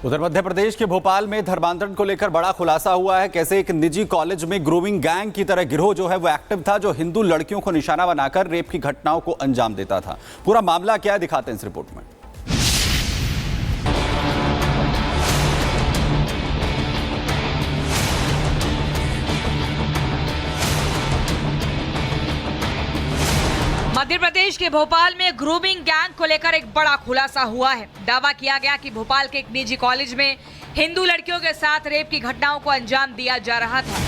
उधर मध्य प्रदेश के भोपाल में धर्मांतरण को लेकर बड़ा खुलासा हुआ है। कैसे एक निजी कॉलेज में ग्रूमिंग गैंग की तरह गिरोह जो है वो एक्टिव था, जो हिंदू लड़कियों को निशाना बनाकर रेप की घटनाओं को अंजाम देता था। पूरा मामला क्या है दिखाते हैं इस रिपोर्ट में। मध्य प्रदेश के भोपाल में ग्रूमिंग गैंग को लेकर एक बड़ा खुलासा हुआ है। दावा किया गया कि भोपाल के एक निजी कॉलेज में हिंदू लड़कियों के साथ रेप की घटनाओं को अंजाम दिया जा रहा था।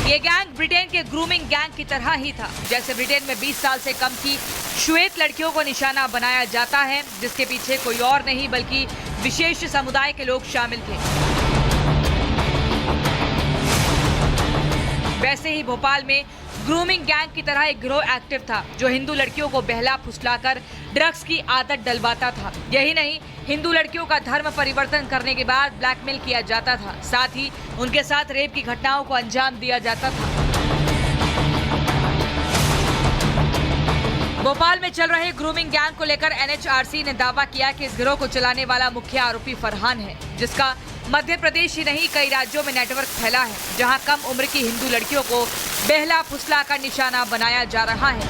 ये गैंग ब्रिटेन के ग्रूमिंग गैंग की तरह ही था। जैसे ब्रिटेन में 20 साल से कम की श्वेत लड़कियों को निशाना बनाया जाता है, जिसके पीछे कोई और नहीं बल्कि विशेष समुदाय के लोग शामिल थे। वैसे ही भोपाल में ग्रूमिंग गैंग की तरह एक गिरोह एक्टिव था, जो हिंदू लड़कियों को बहला फुसलाकर ड्रग्स की आदत डलवाता था। यही नहीं, हिंदू लड़कियों का धर्म परिवर्तन करने के बाद ब्लैकमेल किया जाता था, साथ ही उनके साथ रेप की घटनाओं को अंजाम दिया जाता था। भोपाल में चल रहे ग्रूमिंग गैंग को लेकर NHRC ने दावा किया कि इस गिरोह को चलाने वाला मुख्य आरोपी फरहान है, जिसका मध्य प्रदेश ही नहीं कई राज्यों में नेटवर्क फैला है, जहां कम उम्र की हिंदू लड़कियों को बहला फुसला का निशाना बनाया जा रहा है।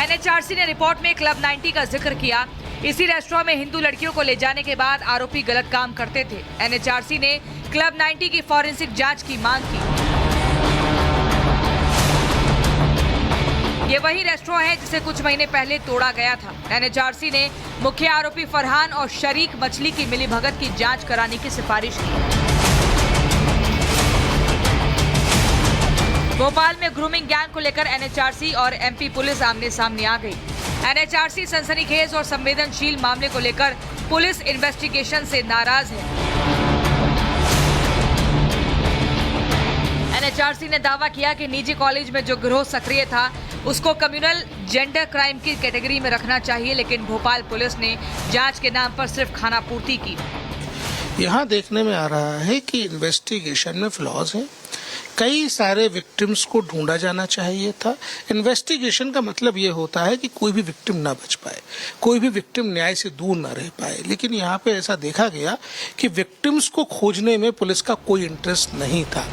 NHRC ने रिपोर्ट में क्लब 90 का जिक्र किया। इसी रेस्टोरेंट में हिंदू लड़कियों को ले जाने के बाद आरोपी गलत काम करते थे। NHRC ने क्लब 90 की फॉरेंसिक जांच की मांग की। ये वही रेस्टोरेंट है जिसे कुछ महीने पहले तोड़ा गया था। NHRC ने मुख्य आरोपी फरहान और शरीक मछली की मिलीभगत की जांच कराने की सिफारिश की। भोपाल में ग्रूमिंग गैंग को लेकर NHRC और MP पुलिस आमने सामने आ गई। NHRC सनसनीखेज और संवेदनशील मामले को लेकर पुलिस इन्वेस्टिगेशन से नाराज है। NHRC ने दावा किया कि निजी कॉलेज में जो गिरोह सक्रिय था उसको कम्युनल जेंडर क्राइम की कैटेगरी में रखना चाहिए, लेकिन भोपाल पुलिस ने जांच के नाम पर सिर्फ खानापूर्ति की। यहाँ देखने में आ रहा है कि इन्वेस्टिगेशन में फ्लॉज हैं। कई सारे विक्टिम्स को ढूंढा जाना चाहिए था। इन्वेस्टिगेशन का मतलब ये होता है कि कोई भी विक्टिम ना बच पाए, कोई भी विक्टिम न्याय से दूर ना रह पाए, लेकिन यहाँ पे ऐसा देखा गया कि विक्टिम्स को खोजने में पुलिस का कोई इंटरेस्ट नहीं था।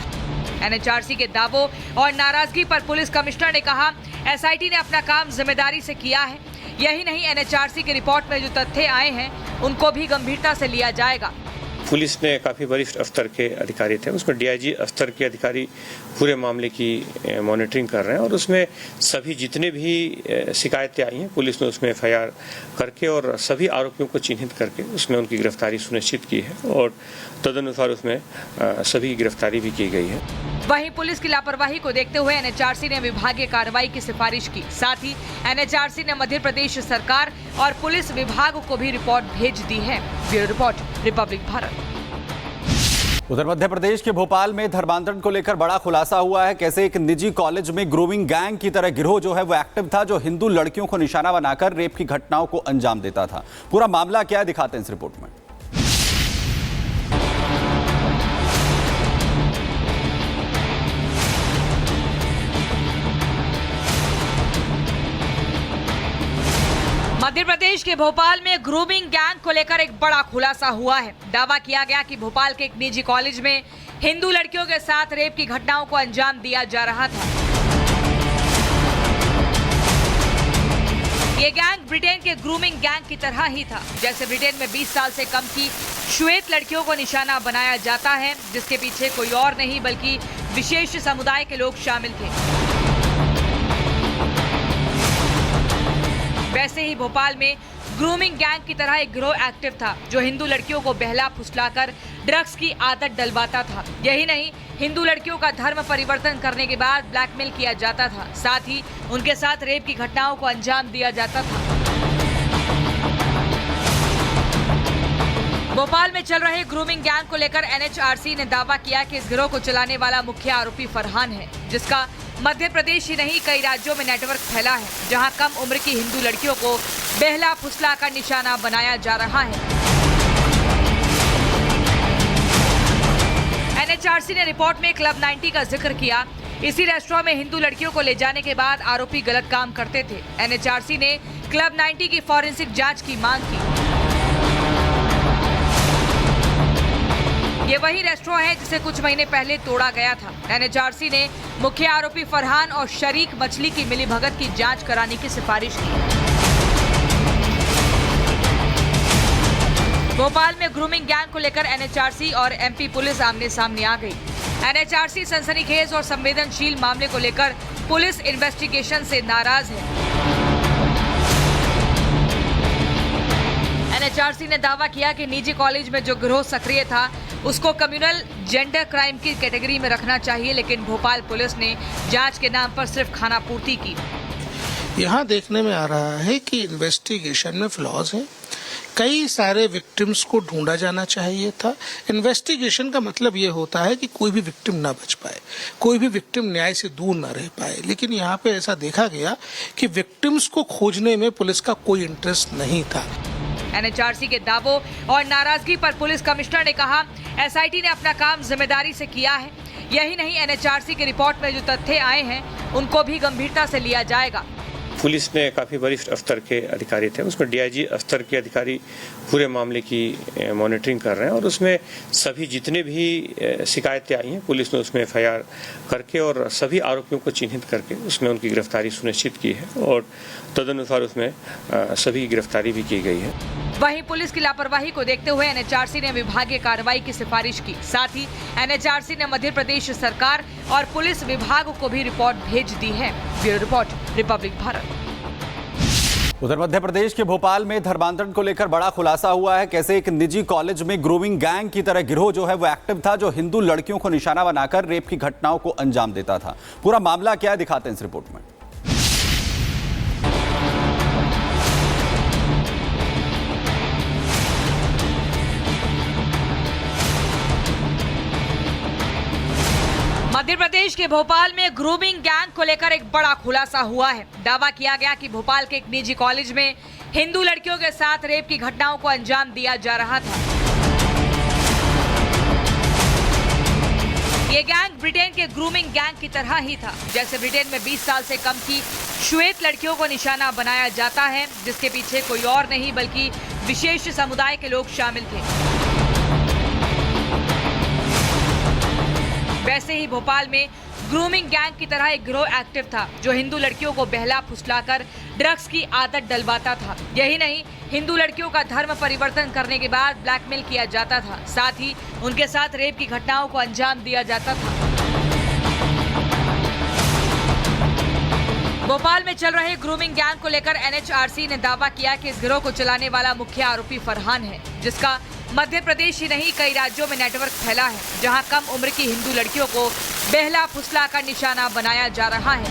NHRC के दावों और नाराजगी पर पुलिस कमिश्नर ने कहा, SIT ने अपना काम जिम्मेदारी से किया है। यही नहीं, NHRC की रिपोर्ट में जो तथ्य आए हैं उनको भी गंभीरता से लिया जाएगा। पुलिस में काफ़ी वरिष्ठ स्तर के अधिकारी थे, उसमें DIG स्तर के अधिकारी पूरे मामले की मॉनिटरिंग कर रहे हैं और उसमें सभी जितने भी शिकायतें आई हैं पुलिस ने उसमें FIR करके और सभी आरोपियों को चिन्हित करके उसमें उनकी गिरफ्तारी सुनिश्चित की है और तदनुसार उसमें सभी गिरफ्तारी भी की गई है। वहीं पुलिस की लापरवाही को देखते हुए NHRC ने विभागीय कार्रवाई की सिफारिश की। साथ ही NHRC ने मध्य प्रदेश सरकार और पुलिस विभाग को भी रिपोर्ट भेज दी है। Bureau report, Republic Bharat. उधर मध्य प्रदेश के भोपाल में धर्मांतरण को लेकर बड़ा खुलासा हुआ है। कैसे एक निजी कॉलेज में ग्रूमिंग गैंग की तरह गिरोह जो है वो एक्टिव था, जो हिंदू लड़कियों को निशाना बनाकर रेप की घटनाओं को अंजाम देता था। पूरा मामला क्या है दिखाते हैं इस रिपोर्ट में। मध्य प्रदेश के भोपाल में ग्रूमिंग गैंग को लेकर एक बड़ा खुलासा हुआ है। दावा किया गया कि भोपाल के एक निजी कॉलेज में हिंदू लड़कियों के साथ रेप की घटनाओं को अंजाम दिया जा रहा था। ये गैंग ब्रिटेन के ग्रूमिंग गैंग की तरह ही था। जैसे ब्रिटेन में 20 साल से कम की श्वेत लड़कियों को निशाना बनाया जाता है, जिसके पीछे कोई और नहीं बल्कि विशेष समुदाय के लोग शामिल थे। वैसे ही भोपाल में ग्रूमिंग गैंग की तरह एक गिरोह एक्टिव था, जो हिंदू लड़कियों को बहला फुसलाकर ड्रग्स की आदत डलवाता था। यही नहीं, हिंदू लड़कियों का धर्म परिवर्तन करने के बाद ब्लैकमेल किया जाता था, साथ ही उनके साथ रेप की घटनाओं को अंजाम दिया जाता था। भोपाल में चल रहे ग्रूमिंग गैंग को लेकर NHRC ने दावा किया कि इस गिरोह को चलाने वाला मुख्य आरोपी फरहान है, जिसका मध्य प्रदेश ही नहीं कई राज्यों में नेटवर्क फैला है, जहां कम उम्र की हिंदू लड़कियों को बहला फुसला का निशाना बनाया जा रहा है। NHRC ने रिपोर्ट में क्लब 90 का जिक्र किया। इसी रेस्टोरेंट में हिंदू लड़कियों को ले जाने के बाद आरोपी गलत काम करते थे। एनएचआरसी ने क्लब 90 की फॉरेंसिक जांच की मांग की। ये वही रेस्टोरेंट है जिसे कुछ महीने पहले तोड़ा गया था। एनएचआरसी ने मुख्य आरोपी फरहान और शरीक मछली की मिलीभगत की जांच कराने की सिफारिश की। भोपाल में ग्रूमिंग गैंग को लेकर एनएचआरसी और एमपी पुलिस आमने सामने आ गई। एनएचआरसी सनसनीखेज और संवेदनशील मामले को लेकर पुलिस इन्वेस्टिगेशन से नाराज है। एनएचआरसी ने दावा किया कि निजी कॉलेज में जो गिरोह सक्रिय था उसको कम्युनल जेंडर क्राइम की कैटेगरी में रखना चाहिए, लेकिन भोपाल पुलिस ने जांच के नाम पर सिर्फ खानापूर्ति की। यहाँ देखने में आ रहा है कि इन्वेस्टिगेशन में फ्लॉज हैं। कई सारे विक्टिम्स को ढूंढा जाना चाहिए था। इन्वेस्टिगेशन का मतलब ये होता है कि कोई भी विक्टिम ना बच पाए, कोई भी विक्टिम न्याय से दूर ना रह पाए, लेकिन यहाँ पे ऐसा देखा गया कि विक्टिम्स को खोजने में पुलिस का कोई इंटरेस्ट नहीं था। एनएचआरसी के दावों और नाराजगी पर पुलिस कमिश्नर ने कहा, एसआईटी ने अपना काम जिम्मेदारी से किया है। यही नहीं, एनएचआरसी की रिपोर्ट में जो तथ्य आए हैं उनको भी गंभीरता से लिया जाएगा। पुलिस ने काफ़ी वरिष्ठ स्तर के अधिकारी थे, उसमें डीआईजी स्तर के अधिकारी पूरे मामले की मॉनिटरिंग कर रहे हैं और उसमें सभी जितने भी शिकायतें आई हैं पुलिस ने उसमें एफआईआर करके और सभी आरोपियों को चिन्हित करके उसमें उनकी गिरफ्तारी सुनिश्चित की है और तदनुसार उसमें सभी की गिरफ्तारी भी की गई है। वहीं पुलिस की लापरवाही को देखते हुए एनएचआरसी ने विभागीय कार्रवाई की सिफारिश की। साथ ही एनएचआरसी ने मध्य प्रदेश सरकार और पुलिस विभाग को भी रिपोर्ट भेज दी है। Bureau report, Republic Bharat. उधर मध्य प्रदेश के भोपाल में धर्मांतरण को लेकर बड़ा खुलासा हुआ है। कैसे एक निजी कॉलेज में ग्रूमिंग गैंग की तरह गिरोह जो है वो एक्टिव था, जो हिंदू लड़कियों को निशाना बनाकर रेप की घटनाओं को अंजाम देता था। पूरा मामला क्या है दिखाते हैं इस रिपोर्ट में। मध्य प्रदेश के भोपाल में ग्रूमिंग गैंग को लेकर एक बड़ा खुलासा हुआ है। दावा किया गया कि भोपाल के एक निजी कॉलेज में हिंदू लड़कियों के साथ रेप की घटनाओं को अंजाम दिया जा रहा था। ये गैंग ब्रिटेन के ग्रूमिंग गैंग की तरह ही था। जैसे ब्रिटेन में 20 साल से कम की श्वेत लड़कियों को निशाना बनाया जाता है, जिसके पीछे कोई और नहीं बल्कि विशेष समुदाय के लोग शामिल थे। वैसे ही भोपाल में ग्रूमिंग गैंग की तरह एक गिरोह एक्टिव था, जो हिंदू लड़कियों को बहला फुसलाकर ड्रग्स की आदत डलवाता था। यही नहीं, हिंदू लड़कियों का धर्म परिवर्तन करने के बाद ब्लैकमेल किया जाता था। साथ ही उनके साथ रेप की घटनाओं को अंजाम दिया जाता था। भोपाल में चल रहे ग्रूमिंग गैंग को लेकर एनएचआरसी ने दावा किया कि इस गिरोह को चलाने वाला मुख्य आरोपी फरहान है, जिसका मध्य प्रदेश ही नहीं कई राज्यों में नेटवर्क फैला है, जहां कम उम्र की हिंदू लड़कियों को बहला फुसला का निशाना बनाया जा रहा है।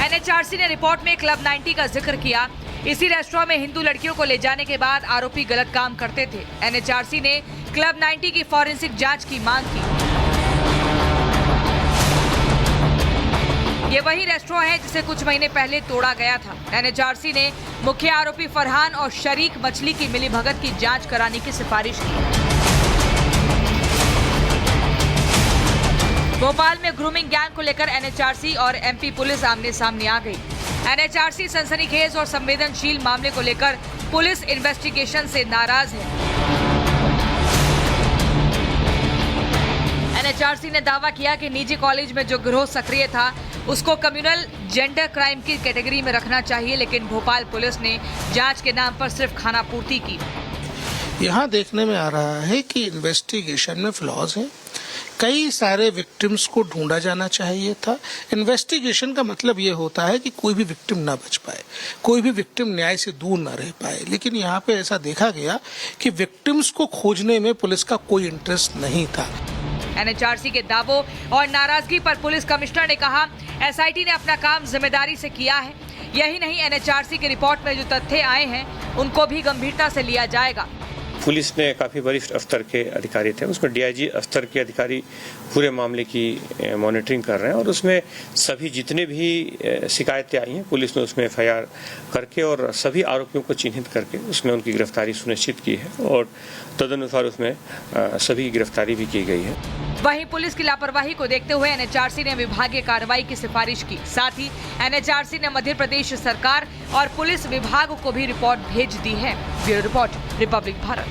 एनएचआरसी ने रिपोर्ट में क्लब 90 का जिक्र किया। इसी रेस्टोरेंट में हिंदू लड़कियों को ले जाने के बाद आरोपी गलत काम करते थे। एनएचआरसी ने क्लब 90 की फॉरेंसिक जांच की मांग की। ये वही रेस्टोरेंट है जिसे कुछ महीने पहले तोड़ा गया था। एनएचआरसी ने मुख्य आरोपी फरहान और शरीक मछली की मिलीभगत की जांच कराने की सिफारिश की। भोपाल में ग्रूमिंग गैंग को लेकर एनएचआरसी और एमपी पुलिस आमने सामने आ गई। एनएचआरसी सनसनीखेज और संवेदनशील मामले को लेकर पुलिस इन्वेस्टिगेशन से नाराज है। एनएचआरसी ने दावा किया कि निजी कॉलेज में जो गिरोह सक्रिय था उसको कम्युनल जेंडर क्राइम की कैटेगरी में रखना चाहिए, लेकिन भोपाल पुलिस ने जांच के नाम पर सिर्फ खानापूर्ति की। यहाँ देखने में आ रहा है कि इन्वेस्टिगेशन में फ्लॉज हैं। कई सारे विक्टिम्स को ढूंढा जाना चाहिए था। इन्वेस्टिगेशन का मतलब ये होता है कि कोई भी विक्टिम ना बच पाए, कोई भी विक्टिम न्याय से दूर ना रह पाए, लेकिन यहाँ पे ऐसा देखा गया कि विक्टिम्स को खोजने में पुलिस का कोई इंटरेस्ट नहीं था। एनएचआरसी के दावों और नाराजगी पर पुलिस कमिश्नर ने कहा, एसआईटी ने अपना काम जिम्मेदारी से किया है। यही नहीं, एनएचआरसी की रिपोर्ट में जो तथ्य आए हैं उनको भी गंभीरता से लिया जाएगा। पुलिस ने काफ़ी वरिष्ठ स्तर के अधिकारी थे, उसमें डीआईजी स्तर के अधिकारी पूरे मामले की मॉनिटरिंग कर रहे हैं और उसमें सभी जितने भी शिकायतें आई हैं पुलिस ने उसमें एफआईआर करके और सभी आरोपियों को चिन्हित करके उसमें उनकी गिरफ्तारी सुनिश्चित की है और तदनुसार उसमें सभी गिरफ्तारी भी की गई है। वहीं पुलिस की लापरवाही को देखते हुए एनएचआरसी ने विभागीय कार्रवाई की सिफारिश की। साथ ही एनएचआरसी ने मध्य प्रदेश सरकार और पुलिस विभाग को भी रिपोर्ट भेज दी है। Bureau report, Republic Bharat.